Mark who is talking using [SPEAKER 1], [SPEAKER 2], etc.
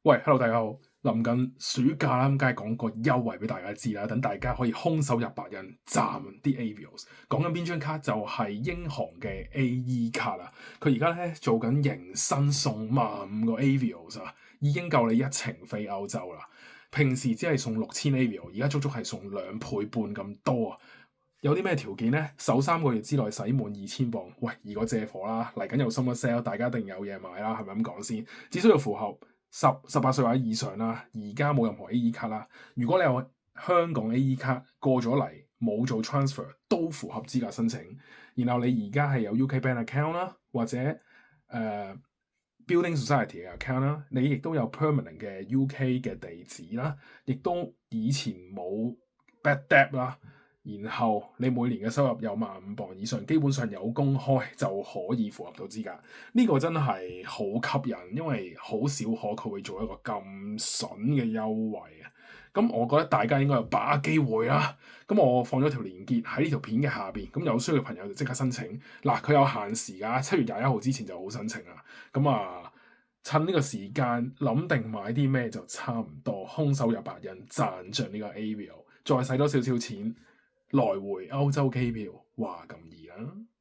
[SPEAKER 1] 喂，Hello，大家好。臨近暑假啦，咁梗係講個優惠俾大家知啦，等大家可以空手入白印賺啲 Avios。講緊邊張卡就係英航嘅 AE 卡啦。佢而家咧做緊迎新送15,000個 Avios 啊，已經夠你一程飛歐洲啦。平時只係送6000 Avio，而家足足係送2倍半咁多啊！有啲咩條件呢？首3個月之內使滿2000磅，喂，如果借貨啦，嚟緊有 summer sale，大家一定有嘢買啦，係咪咁講先？只需要符合18歲或者以上啦，而家冇任何 AE 卡啦。如果你有香港 AE 卡過咗嚟冇做 transfer，都符合資格申請。然後你而家係有 UK Bank account 啦，或者Building Society 嘅 account 啦，你亦都有 permanent 嘅 UK 嘅地址啦，亦都以前冇 bad debt 啦。然後你每年嘅收入有15,000磅以上，基本上有公開就可以符合到資格。呢個真係好吸引，因為好少可佢會做一個咁筍嘅優惠啊！咁我覺得大家應該有把握機會啦。咁我放咗條連結喺呢條片嘅下邊，咁有需要嘅朋友就即刻申請。嗱，佢有限時㗎，7月21號之前就好申請啦。咁啊，趁呢個時間諗定買啲咩就差唔多，空手入白印賺盡呢個 Avio，再使多少少錢。來回歐洲機票話咁易啦〜